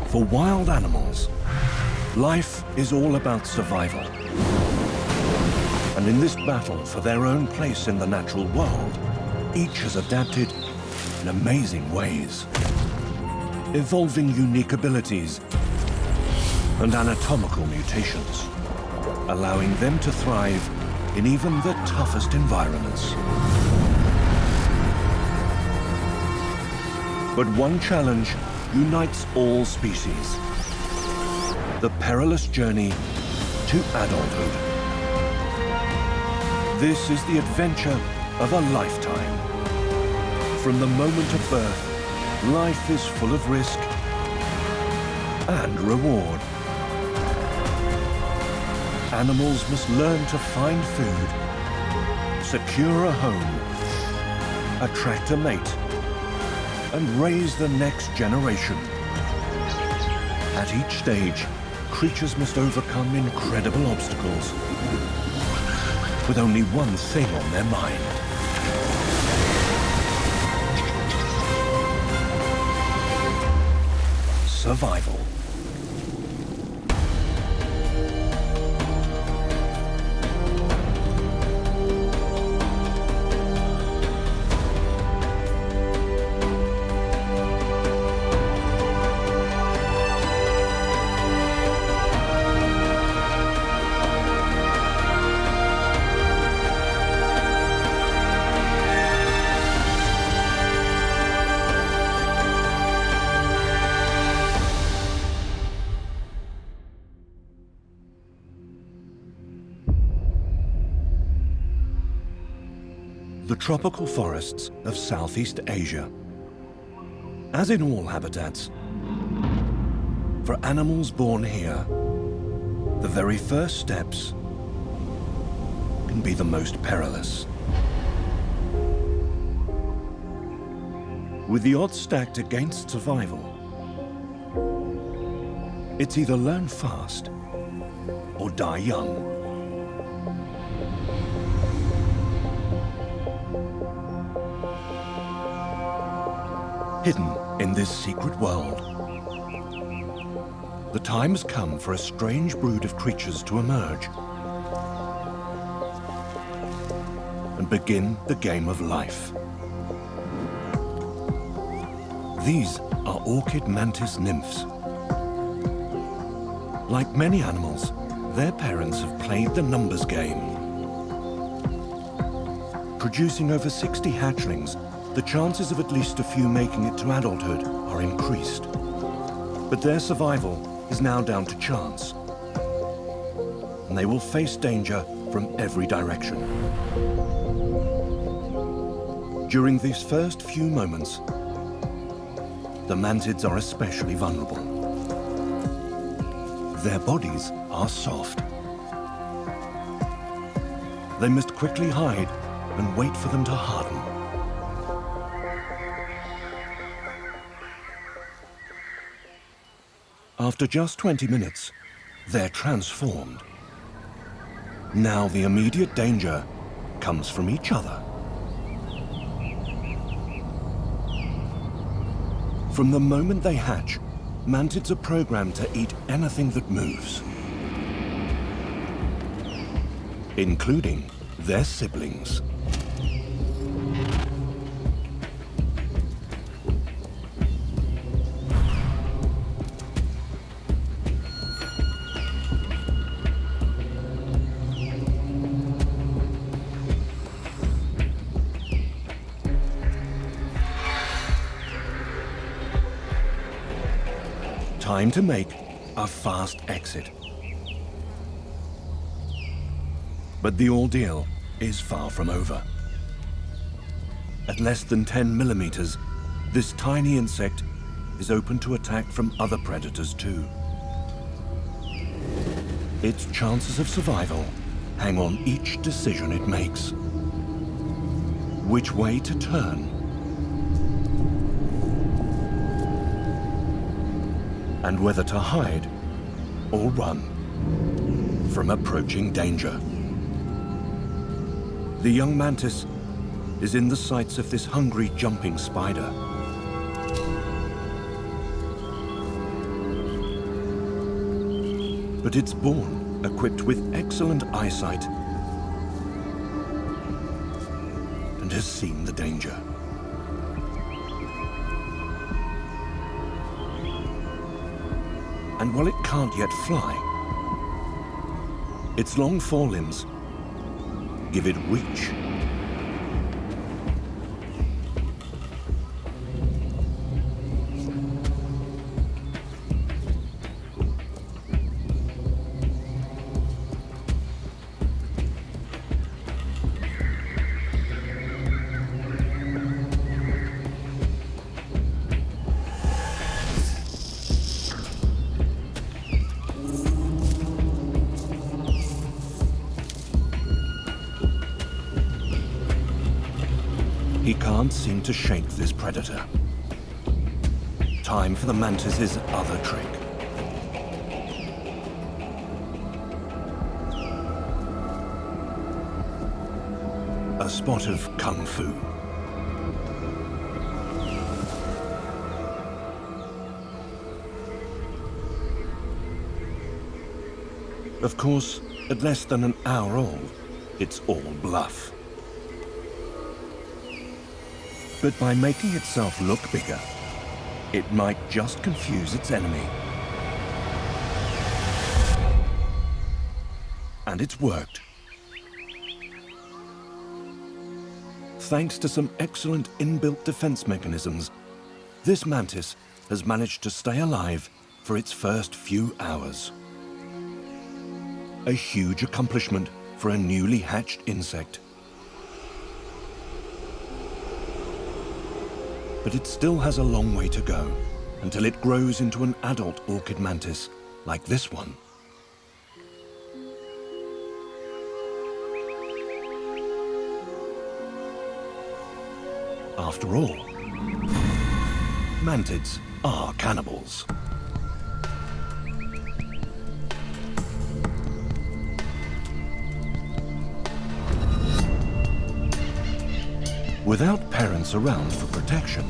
For wild animals, life is all about survival. And in this battle for their own place in the natural world, each has adapted in amazing ways, evolving unique abilities and anatomical mutations, allowing them to thrive in even the toughest environments. But one challenge unites all species: the perilous journey to adulthood. This is the adventure of a lifetime. From the moment of birth, life is full of risk and reward. Animals must learn to find food, secure a home, attract a mate, and raise the next generation. At each stage, creatures must overcome incredible obstacles, with only one thing on their mind: survival. The tropical forests of Southeast Asia. As in all habitats, for animals born here, the very first steps can be the most perilous. With the odds stacked against survival, it's either learn fast or die young. Hidden in this secret world, the time has come for a strange brood of creatures to emerge and begin the game of life. These are orchid mantis nymphs. Like many animals, their parents have played the numbers game. Producing over 60 hatchlings, the chances of at least a few making it to adulthood are increased. But their survival is now down to chance, and they will face danger from every direction. During these first few moments, the mantids are especially vulnerable. Their bodies are soft. They must quickly hide and wait for them to harden. After just 20 minutes, they're transformed. Now the immediate danger comes from each other. From the moment they hatch, mantids are programmed to eat anything that moves, including their siblings. Time to make a fast exit. But the ordeal is far from over. At less than 10 millimeters, this tiny insect is open to attack from other predators too. Its chances of survival hang on each decision it makes. Which way to turn? And whether to hide or run from approaching danger. The young mantis is in the sights of this hungry jumping spider. But it's born equipped with excellent eyesight and has seen the danger. And while it can't yet fly, its long forelimbs give it reach. He can't seem to shake this predator. Time for the mantis's other trick. A spot of kung fu. Of course, at less than an hour old, it's all bluff. But by making itself look bigger, it might just confuse its enemy. And it's worked. Thanks to some excellent inbuilt defense mechanisms, this mantis has managed to stay alive for its first few hours. A huge accomplishment for a newly hatched insect. But it still has a long way to go until it grows into an adult orchid mantis like this one. After all, mantids are cannibals. Without parents around for protection,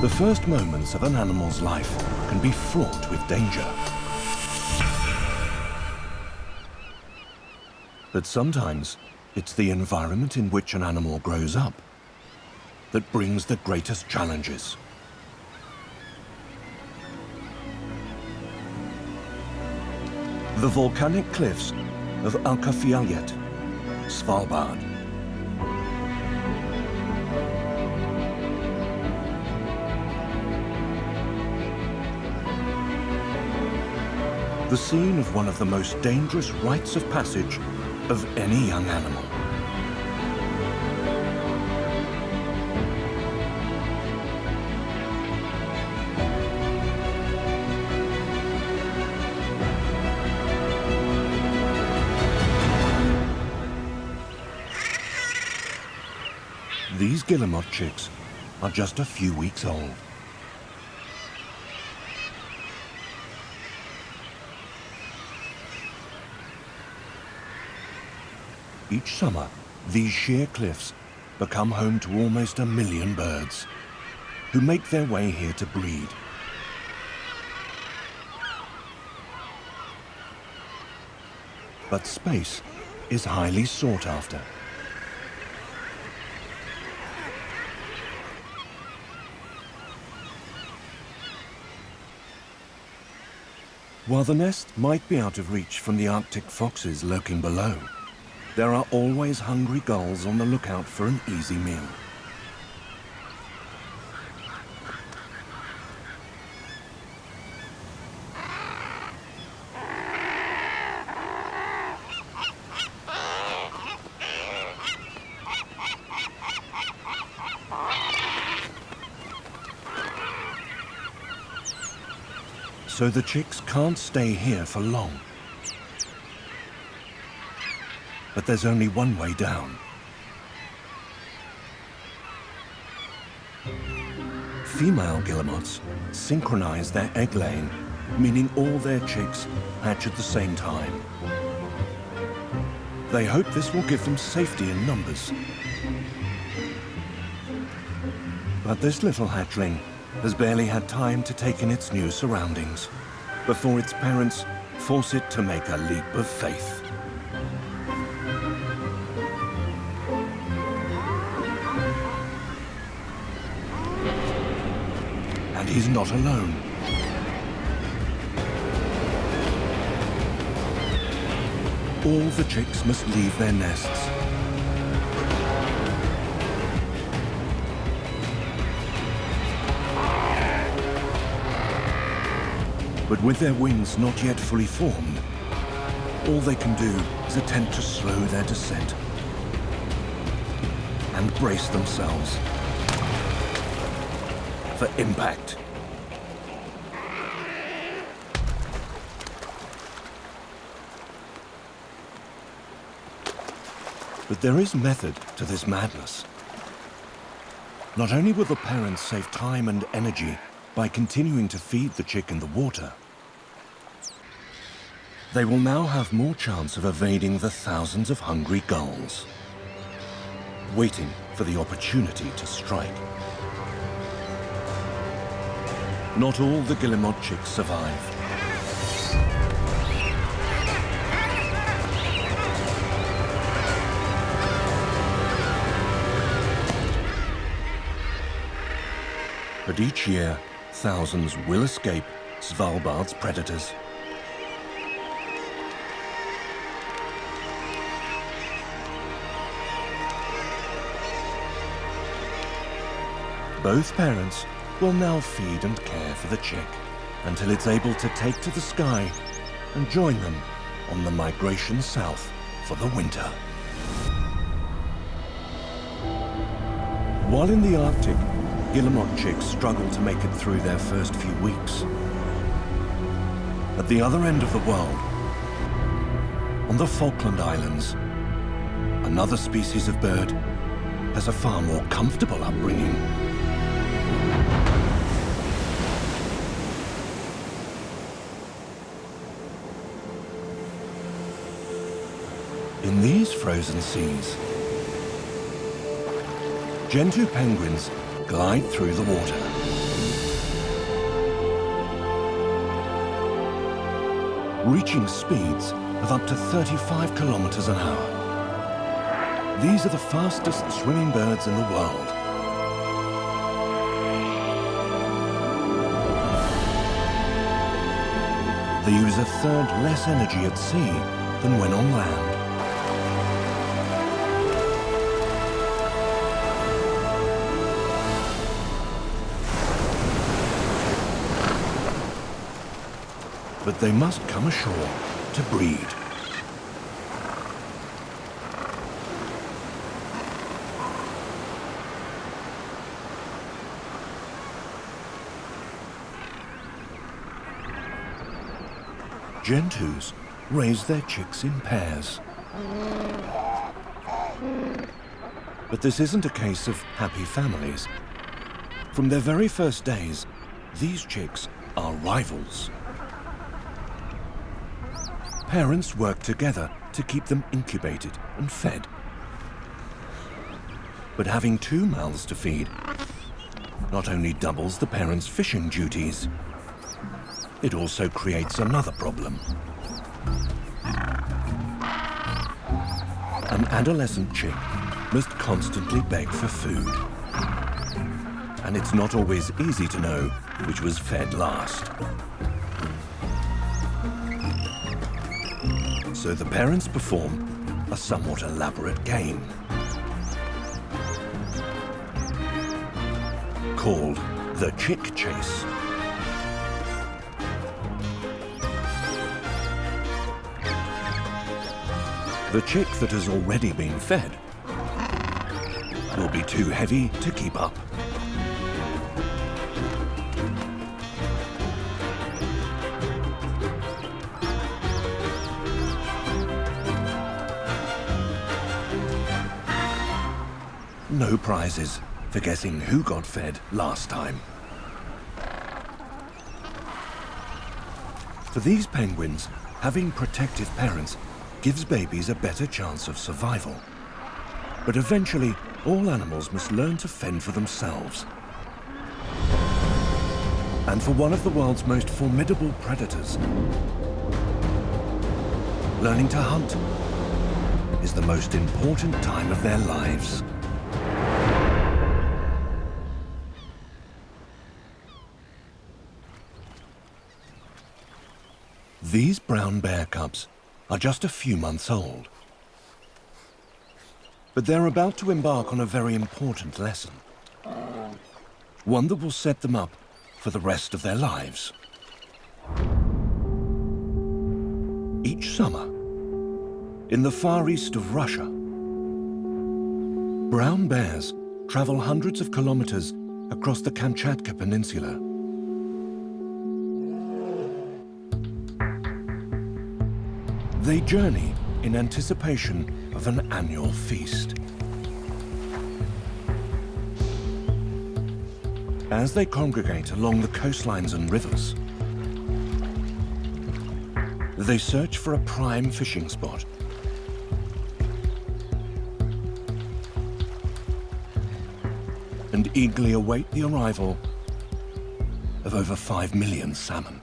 the first moments of an animal's life can be fraught with danger. But sometimes it's the environment in which an animal grows up that brings the greatest challenges. The volcanic cliffs of Alkafjället, Svalbard. The scene of one of the most dangerous rites of passage of any young animal. These guillemot chicks are just a few weeks old. Each summer, these sheer cliffs become home to almost 1 million birds, who make their way here to breed. But space is highly sought after. While the nest might be out of reach from the Arctic foxes lurking below, there are always hungry gulls on the lookout for an easy meal. So the chicks can't stay here for long. But there's only one way down. Female guillemots synchronize their egg laying, meaning all their chicks hatch at the same time. They hope this will give them safety in numbers. But this little hatchling has barely had time to take in its new surroundings. before its parents force it to make a leap of faith. And he's not alone. All the chicks must leave their nests. But with their wings not yet fully formed, all they can do is attempt to slow their descent and brace themselves for impact. But there is method to this madness. Not only will the parents save time and energy by continuing to feed the chick in the water, they will now have more chance of evading the thousands of hungry gulls, waiting for the opportunity to strike. Not all the guillemot chicks survive. But each year, thousands will escape Svalbard's predators. Both parents will now feed and care for the chick until it's able to take to the sky and join them on the migration south for the winter. While in the Arctic, guillemot chicks struggle to make it through their first few weeks. At the other end of the world, on the Falkland Islands, another species of bird has a far more comfortable upbringing. In these frozen seas, Gentoo penguins glide through the water. Reaching speeds of up to 35 kilometers an hour. These are the fastest swimming birds in the world. They use a third less energy at sea than when on land. But they must come ashore to breed. Gentoos raise their chicks in pairs. But this isn't a case of happy families. From their very first days, these chicks are rivals. Parents work together to keep them incubated and fed. But having two mouths to feed not only doubles the parents' fishing duties, it also creates another problem. An adolescent chick must constantly beg for food. And it's not always easy to know which was fed last. So the parents perform a somewhat elaborate game called the chick chase. The chick that has already been fed will be too heavy to keep up. No prizes for guessing who got fed last time. For these penguins, having protective parents gives babies a better chance of survival. But eventually, all animals must learn to fend for themselves. And for one of the world's most formidable predators, learning to hunt is the most important time of their lives. These brown bear cubs are just a few months old. But they're about to embark on a very important lesson. One that will set them up for the rest of their lives. Each summer, in the far east of Russia, brown bears travel hundreds of kilometers across the Kamchatka Peninsula. They journey in anticipation of an annual feast. As they congregate along the coastlines and rivers, they search for a prime fishing spot. And eagerly await the arrival of over 5 million salmon.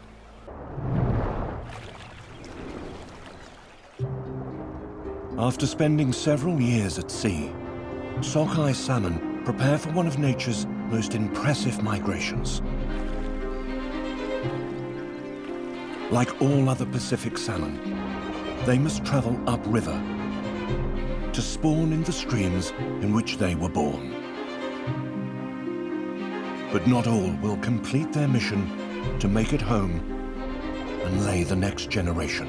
After spending several years at sea, sockeye salmon prepare for one of nature's most impressive migrations. Like all other Pacific salmon, they must travel upriver to spawn in the streams in which they were born. But not all will complete their mission to make it home and lay the next generation.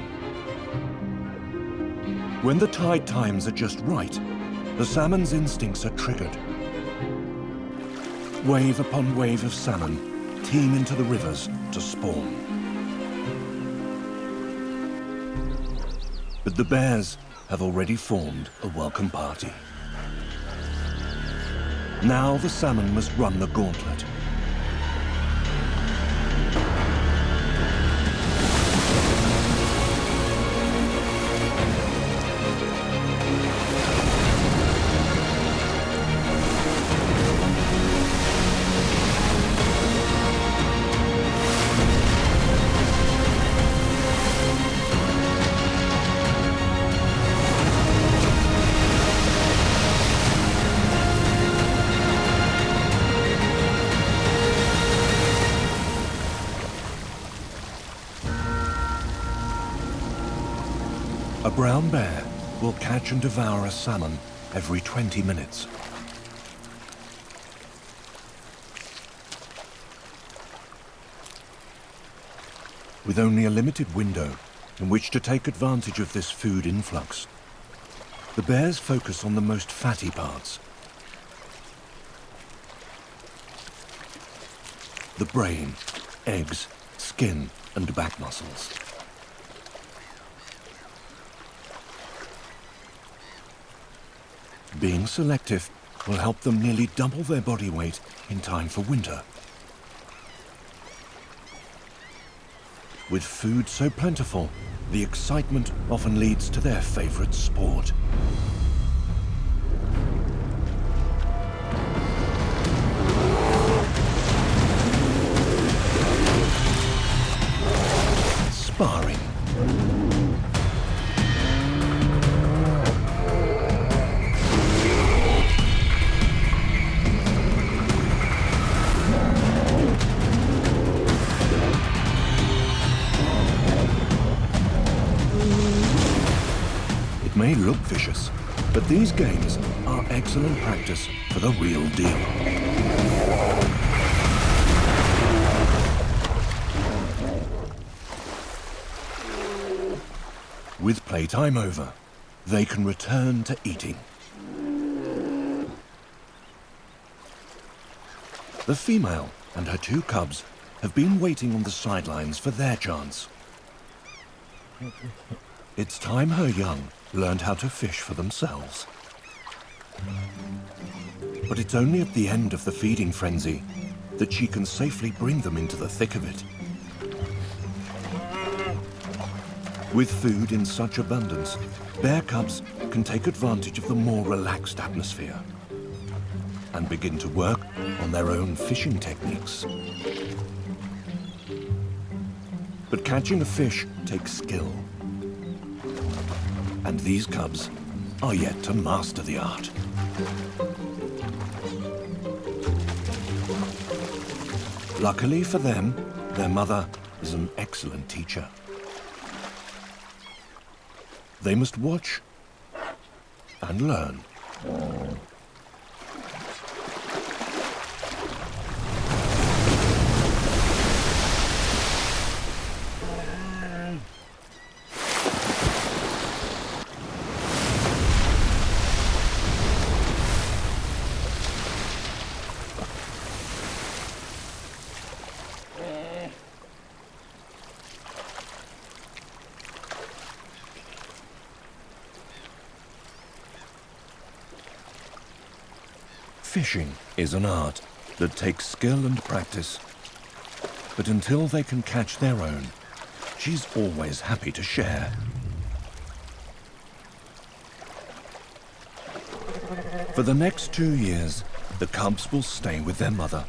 When the tide times are just right, the salmon's instincts are triggered. Wave upon wave of salmon teem into the rivers to spawn. But the bears have already formed a welcome party. Now the salmon must run the gauntlet. A brown bear will catch and devour a salmon every 20 minutes. With only a limited window in which to take advantage of this food influx, the bears focus on the most fatty parts. The brain, eggs, skin, and back muscles. Being selective will help them nearly double their body weight in time for winter. With food so plentiful, the excitement often leads to their favorite sport. Sparring. It may look vicious, but these games are excellent practice for the real deal. With playtime over, they can return to eating. The female and her 2 cubs have been waiting on the sidelines for their chance. It's time her young learned how to fish for themselves. But it's only at the end of the feeding frenzy that she can safely bring them into the thick of it. With food in such abundance, bear cubs can take advantage of the more relaxed atmosphere and begin to work on their own fishing techniques. But catching a fish takes skill. And these cubs are yet to master the art. Luckily for them, their mother is an excellent teacher. They must watch and learn. Fishing is an art that takes skill and practice. But until they can catch their own, she's always happy to share. For the next 2 years, the cubs will stay with their mother.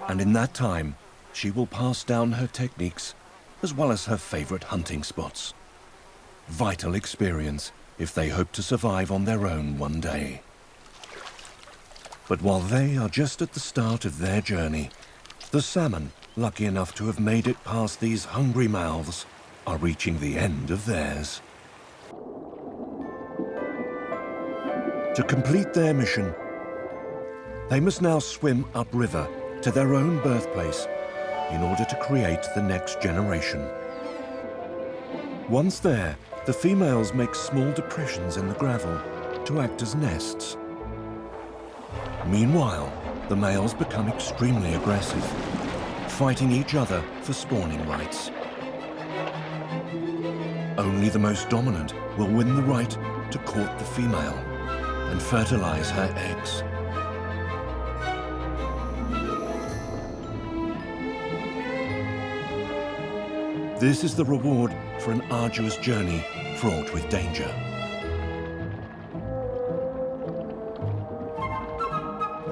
And in that time, she will pass down her techniques as well as her favorite hunting spots. Vital experience if they hope to survive on their own one day. But while they are just at the start of their journey, the salmon, lucky enough to have made it past these hungry mouths, are reaching the end of theirs. To complete their mission, they must now swim upriver to their own birthplace in order to create the next generation. Once there, the females make small depressions in the gravel to act as nests. Meanwhile, the males become extremely aggressive, fighting each other for spawning rights. Only the most dominant will win the right to court the female and fertilize her eggs. This is the reward for an arduous journey fraught with danger.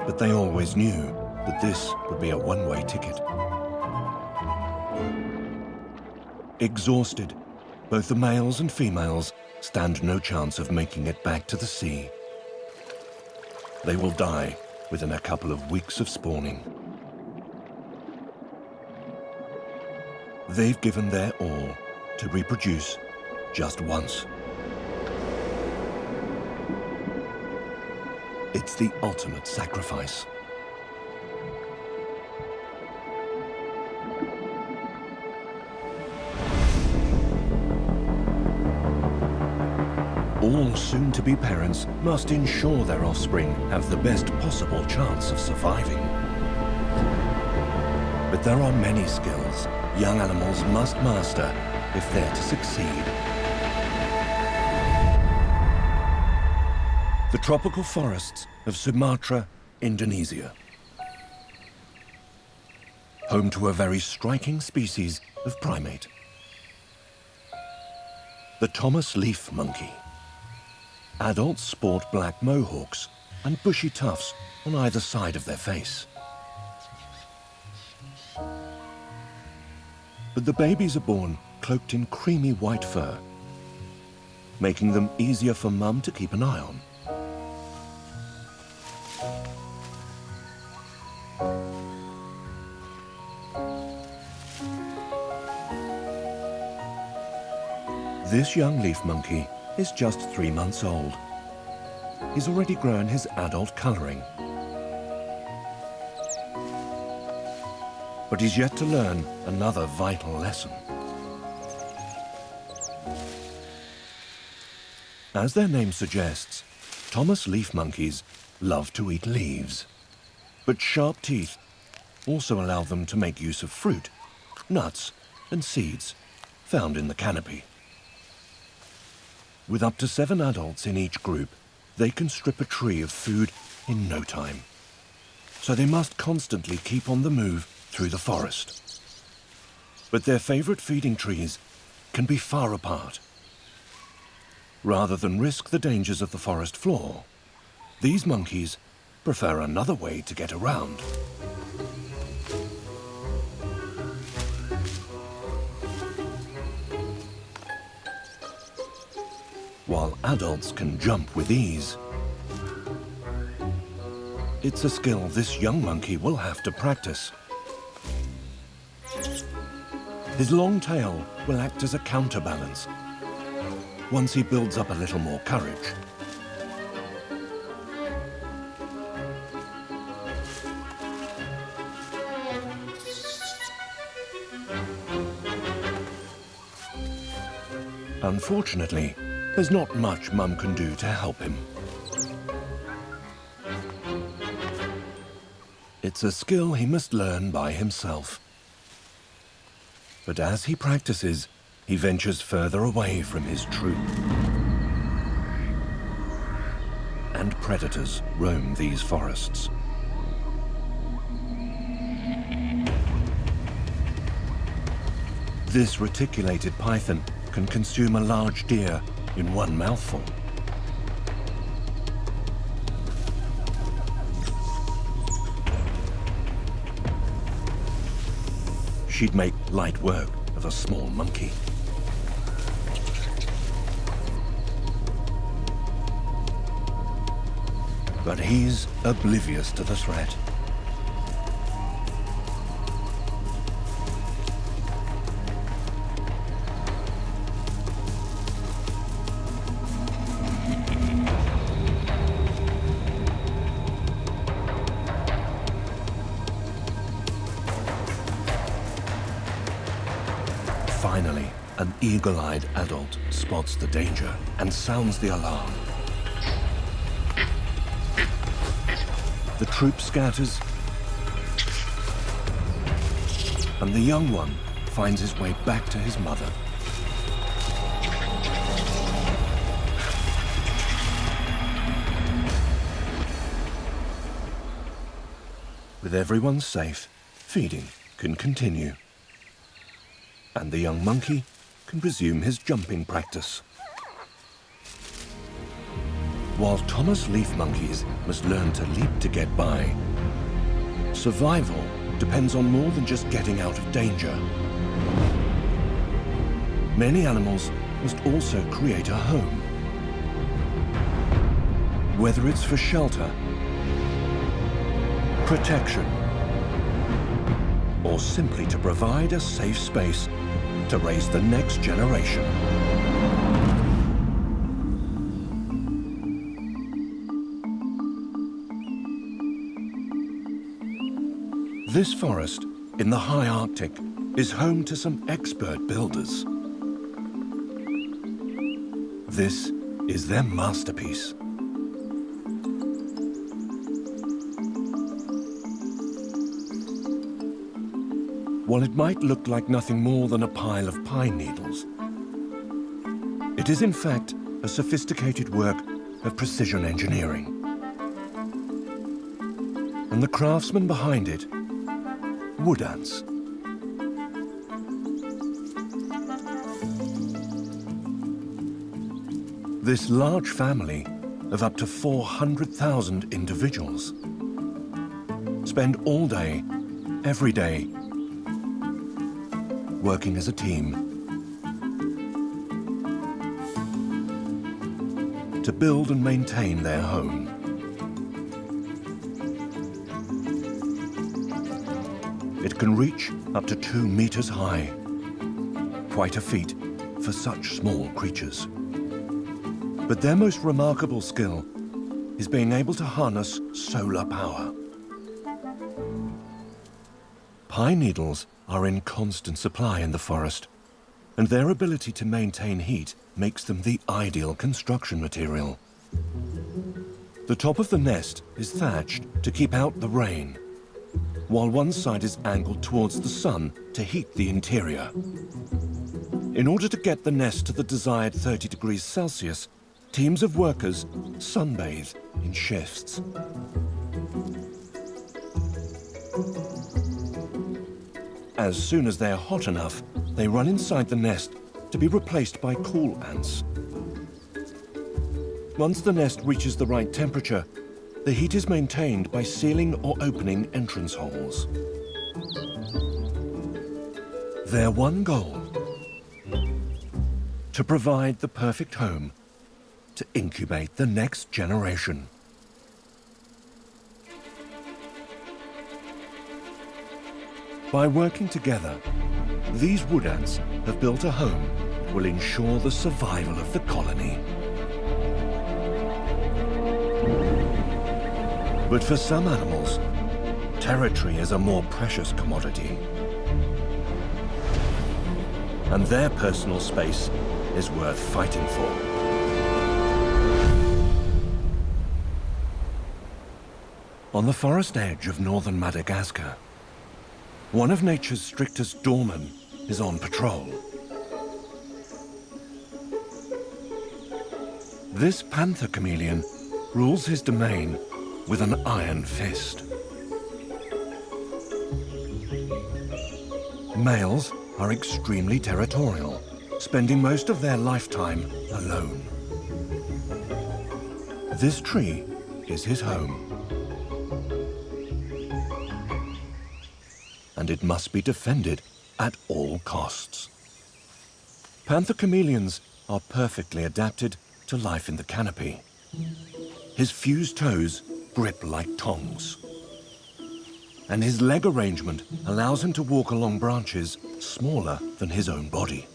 But they always knew that this would be a one-way ticket. Exhausted, both the males and females stand no chance of making it back to the sea. They will die within a couple of weeks of spawning. They've given their all to reproduce just once. It's the ultimate sacrifice. All soon-to-be parents must ensure their offspring have the best possible chance of surviving. But there are many skills young animals must master if they're to succeed. The tropical forests of Sumatra, Indonesia. Home to a very striking species of primate. The Thomas leaf monkey. Adults sport black mohawks and bushy tufts on either side of their face. But the babies are born cloaked in creamy white fur, making them easier for mum to keep an eye on. This young leaf monkey is just 3 months old. He's already grown his adult colouring. But he's yet to learn another vital lesson. As their name suggests, Thomas leaf monkeys love to eat leaves. But sharp teeth also allow them to make use of fruit, nuts, and seeds found in the canopy. With up to 7 adults in each group, they can strip a tree of food in no time. So they must constantly keep on the move through the forest. But their favorite feeding trees can be far apart. Rather than risk the dangers of the forest floor, these monkeys prefer another way to get around. while adults can jump with ease. It's a skill this young monkey will have to practice. His long tail will act as a counterbalance once he builds up a little more courage. Unfortunately, there's not much Mum can do to help him. It's a skill he must learn by himself. But as he practices, he ventures further away from his troop. And predators roam these forests. This reticulated python can consume a large deer in one mouthful. She'd make light work of a small monkey. But he's oblivious to the threat. Finally, an eagle-eyed adult spots the danger and sounds the alarm. The troop scatters, and the young one finds his way back to his mother. With everyone safe, feeding can continue. And the young monkey can resume his jumping practice. While Thomas leaf monkeys must learn to leap to get by, survival depends on more than just getting out of danger. Many animals must also create a home. Whether it's for shelter, protection, or simply to provide a safe space to raise the next generation. This forest in the high Arctic is home to some expert builders. This is their masterpiece. While it might look like nothing more than a pile of pine needles, it is in fact a sophisticated work of precision engineering. And the craftsman behind it, wood ants. This large family of up to 400,000 individuals spend all day, every day, working as a team to build and maintain their home. It can reach up to 2 meters high, quite a feat for such small creatures. But their most remarkable skill is being able to harness solar power. Pine needles are in constant supply in the forest, and their ability to maintain heat makes them the ideal construction material. The top of the nest is thatched to keep out the rain, while one side is angled towards the sun to heat the interior. In order to get the nest to the desired 30 degrees Celsius, teams of workers sunbathe in shifts. As soon as they're hot enough, they run inside the nest to be replaced by cool ants. Once the nest reaches the right temperature, the heat is maintained by sealing or opening entrance holes. Their one goal: to provide the perfect home to incubate the next generation. By working together, these wood ants have built a home that will ensure the survival of the colony. But for some animals, territory is a more precious commodity. And their personal space is worth fighting for. On the forest edge of northern Madagascar, one of nature's strictest doormen is on patrol. This panther chameleon rules his domain with an iron fist. Males are extremely territorial, spending most of their lifetime alone. This tree is his home, and it must be defended at all costs. Panther chameleons are perfectly adapted to life in the canopy. His fused toes grip like tongs, and his leg arrangement allows him to walk along branches smaller than his own body.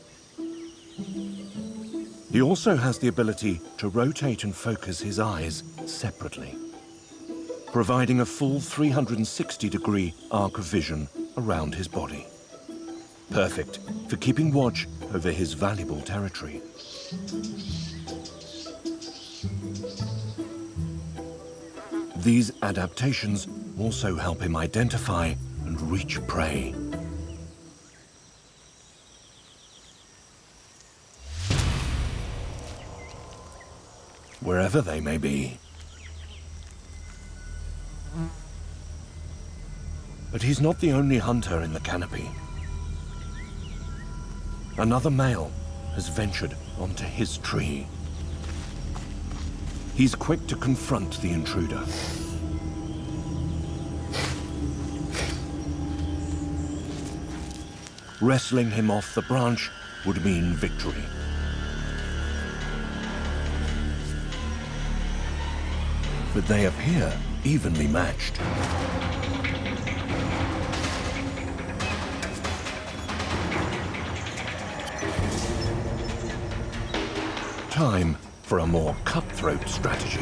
He also has the ability to rotate and focus his eyes separately, providing a full 360-degree arc of vision around his body. Perfect for keeping watch over his valuable territory. These adaptations also help him identify and reach prey. Wherever they may be. But he's not the only hunter in the canopy. Another male has ventured onto his tree. He's quick to confront the intruder. Wrestling him off the branch would mean victory. But they appear evenly matched. Time for a more cutthroat strategy.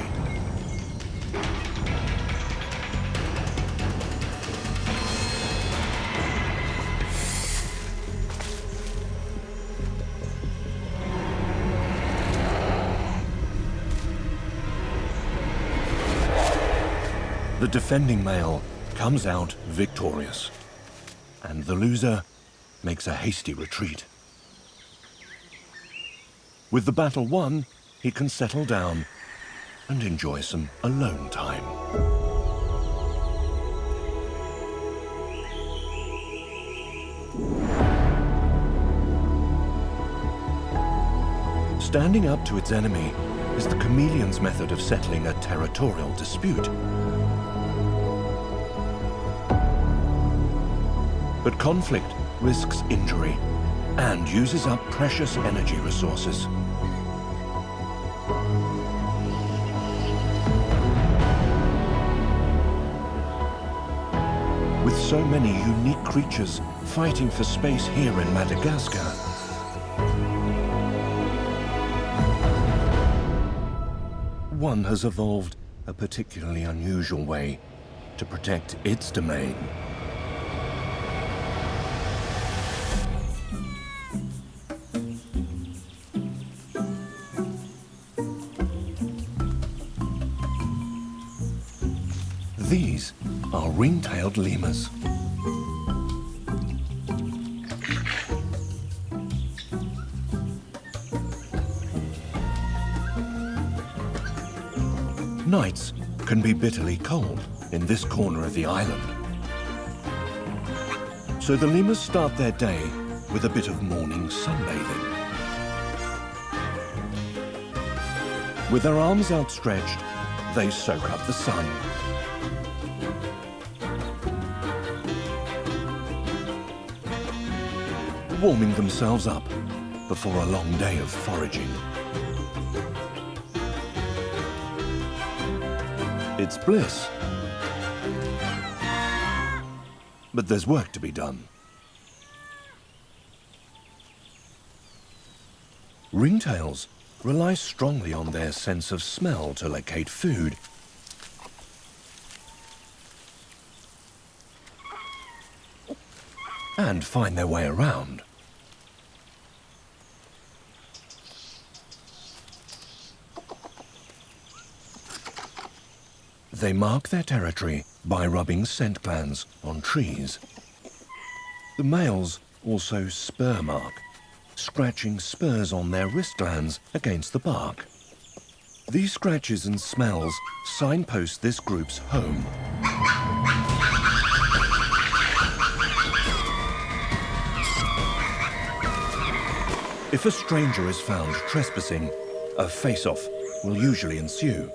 The defending male comes out victorious, and the loser makes a hasty retreat. With the battle won, he can settle down and enjoy some alone time. Standing up to its enemy is the chameleon's method of settling a territorial dispute. But conflict risks injury and uses up precious energy resources. With so many unique creatures fighting for space here in Madagascar, one has evolved a particularly unusual way to protect its domain. These are ring-tailed lemurs. Nights can be bitterly cold in this corner of the island. So the lemurs start their day with a bit of morning sunbathing. With their arms outstretched, they soak up the sun. Warming themselves up before a long day of foraging. It's bliss. But there's work to be done. Ringtails rely strongly on their sense of smell to locate food. And find their way around. They mark their territory by rubbing scent glands on trees. The males also spur mark, scratching spurs on their wrist glands against the bark. These scratches and smells signpost this group's home. If a stranger is found trespassing, a face-off will usually ensue.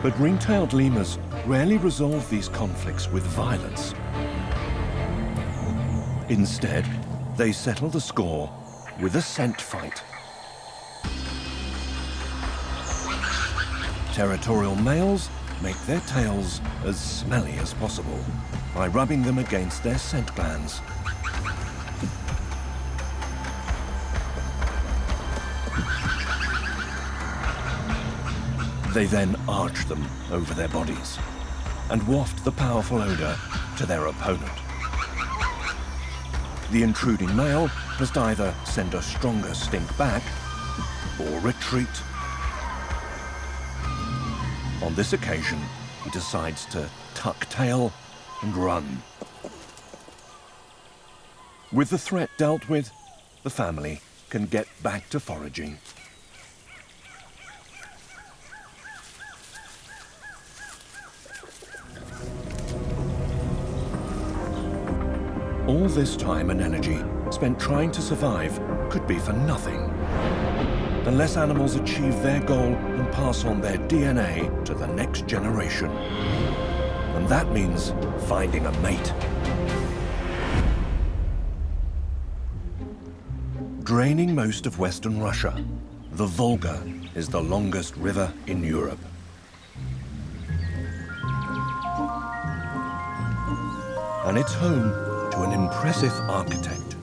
But ring-tailed lemurs rarely resolve these conflicts with violence. Instead, they settle the score with a scent fight. Territorial males make their tails as smelly as possible by rubbing them against their scent glands. They then arch them over their bodies and waft the powerful odor to their opponent. The intruding male must either send a stronger stink back or retreat. On this occasion, he decides to tuck tail and run. With the threat dealt with, the family can get back to foraging. All this time and energy spent trying to survive could be for nothing, unless animals achieve their goal and pass on their DNA to the next generation. And that means finding a mate. Draining most of Western Russia, the Volga is the longest river in Europe. And it's home to an impressive architect.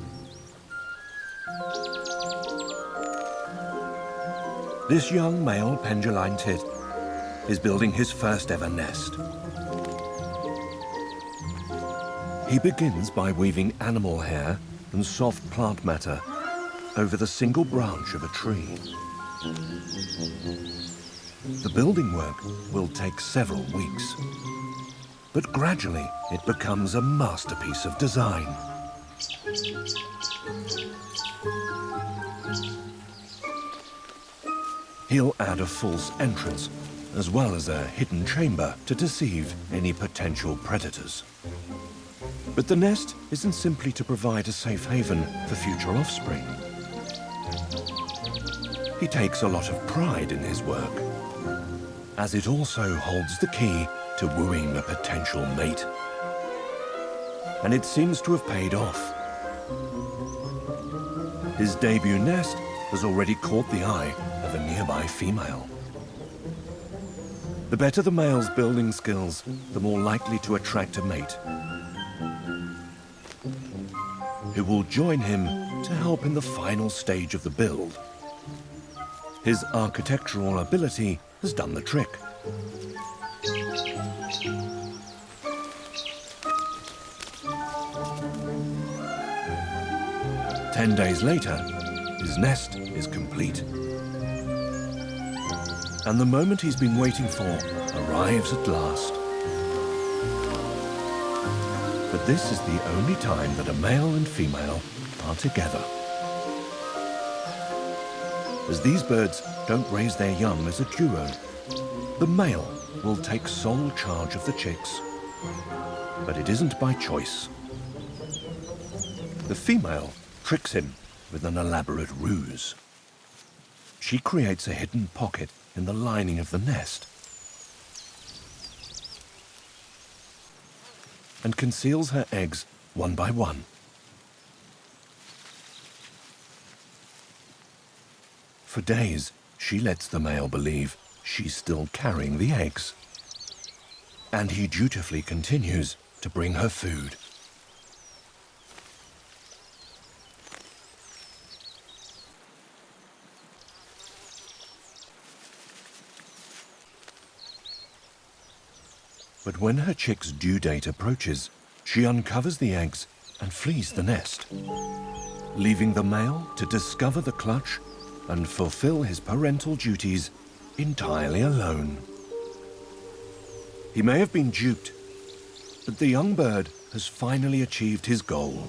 This young male penduline tit is building his first ever nest. He begins by weaving animal hair and soft plant matter over the single branch of a tree. The building work will take several weeks, but gradually it becomes a masterpiece of design. He'll add a false entrance, as well as a hidden chamber to deceive any potential predators. But the nest isn't simply to provide a safe haven for future offspring. He takes a lot of pride in his work, as it also holds the key to wooing a potential mate. And it seems to have paid off. His debut nest has already caught the eye of a nearby female. The better the male's building skills, the more likely to attract a mate who will join him to help in the final stage of the build. His architectural ability has done the trick. Ten days later, his nest is complete. And the moment he's been waiting for arrives at last. But this is the only time that a male and female are together. As these birds don't raise their young as a duo, the male will take sole charge of the chicks. But it isn't by choice. The female tricks him with an elaborate ruse. She creates a hidden pocket in the lining of the nest and conceals her eggs one by one. For days, she lets the male believe she's still carrying the eggs. And he dutifully continues to bring her food. But when her chick's due date approaches, she uncovers the eggs and flees the nest, leaving the male to discover the clutch and fulfill his parental duties entirely alone. He may have been duped, but the young bird has finally achieved his goal: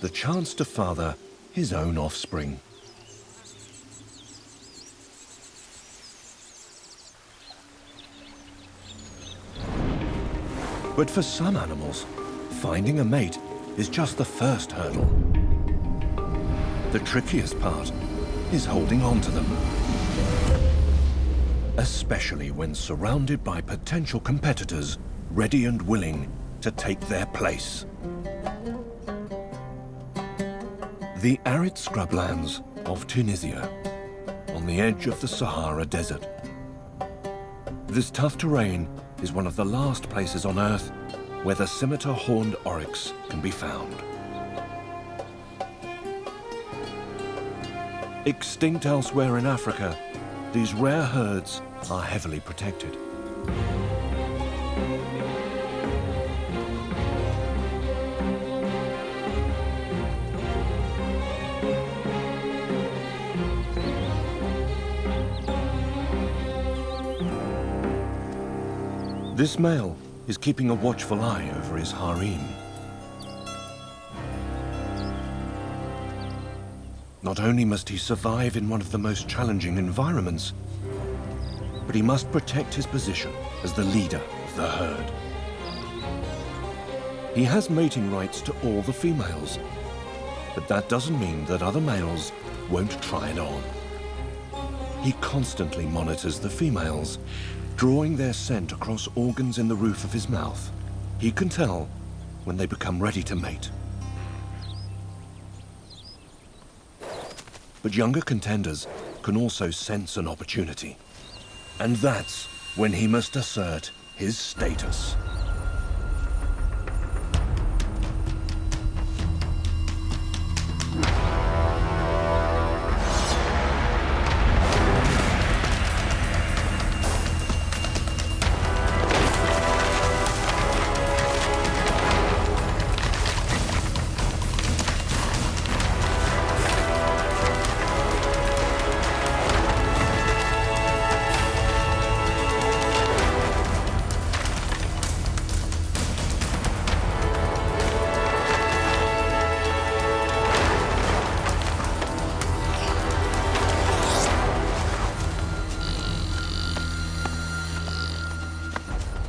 the chance to father his own offspring. But for some animals, finding a mate is just the first hurdle. The trickiest part is holding on to them, especially when surrounded by potential competitors ready and willing to take their place. The arid scrublands of Tunisia, on the edge of the Sahara Desert. This tough terrain is one of the last places on Earth where the Scimitar Horned Oryx can be found. Extinct elsewhere in Africa, these rare herds are heavily protected. This male is keeping a watchful eye over his harem. Not only must he survive in one of the most challenging environments, but he must protect his position as the leader of the herd. He has mating rights to all the females, but that doesn't mean that other males won't try it on. He constantly monitors the females, drawing their scent across organs in the roof of his mouth. He can tell when they become ready to mate. But younger contenders can also sense an opportunity. And that's when he must assert his status.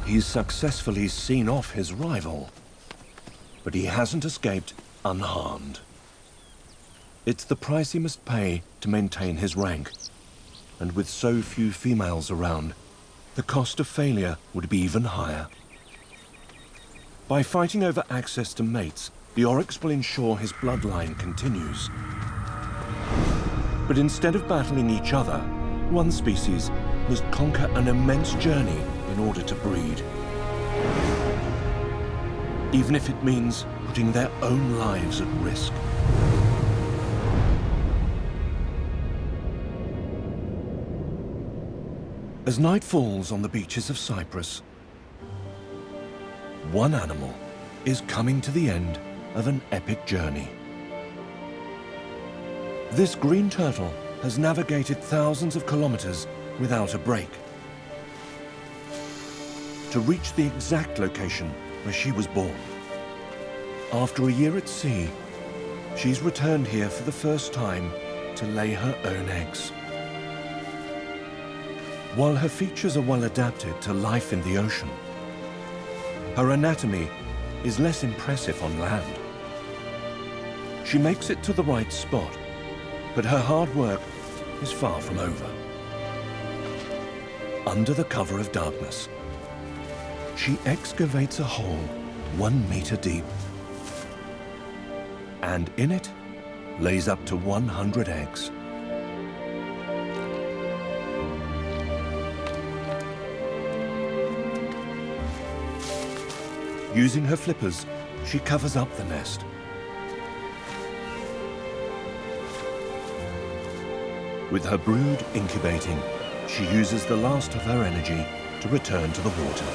He's successfully seen off his rival, but he hasn't escaped unharmed. It's the price he must pay to maintain his rank, and with so few females around, the cost of failure would be even higher. By fighting over access to mates, the oryx will ensure his bloodline continues. But instead of battling each other, one species must conquer an immense journey in order to breed. Even if it means putting their own lives at risk. As night falls on the beaches of Cyprus, one animal is coming to the end of an epic journey. This green turtle has navigated thousands of kilometers without a break to reach the exact location where she was born. After a year at sea, she's returned here for the first time to lay her own eggs. While her features are well adapted to life in the ocean, her anatomy is less impressive on land. She makes it to the right spot, but her hard work is far from over. Under the cover of darkness, she excavates a hole 1 meter deep. And in it lays up to 100 eggs. Using her flippers, she covers up the nest. With her brood incubating, she uses the last of her energy to return to the water.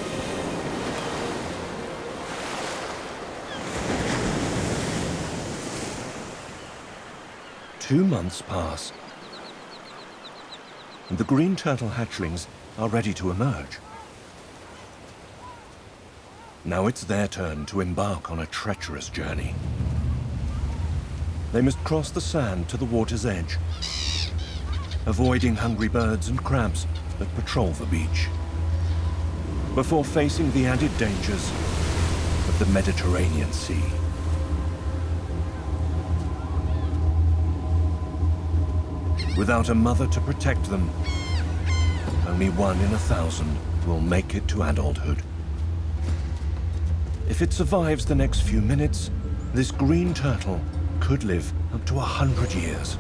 Two months pass, and the green turtle hatchlings are ready to emerge. Now it's their turn to embark on a treacherous journey. They must cross the sand to the water's edge, avoiding hungry birds and crabs that patrol the beach, before facing the added dangers of the Mediterranean Sea. Without a mother to protect them, only 1 in 1,000 will make it to adulthood. If it survives the next few minutes, this green turtle could live up to 100 years.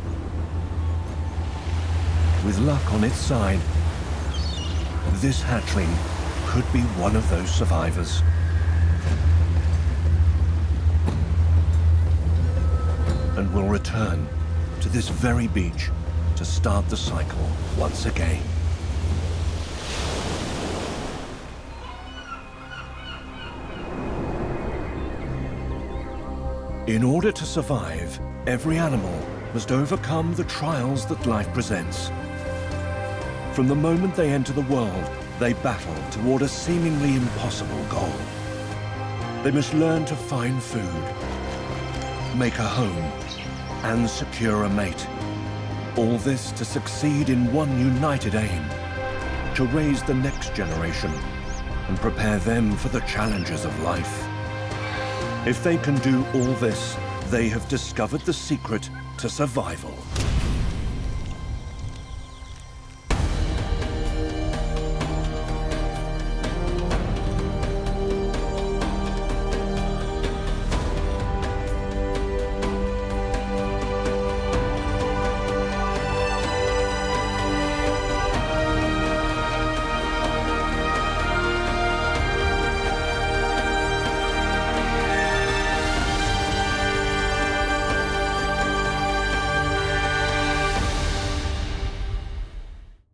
With luck on its side, this hatchling could be one of those survivors. And will return to this very beach to start the cycle once again. In order to survive, every animal must overcome the trials that life presents. From the moment they enter the world, they battle toward a seemingly impossible goal. They must learn to find food, make a home, and secure a mate. All this to succeed in one united aim, to raise the next generation and prepare them for the challenges of life. If they can do all this, they have discovered the secret to survival.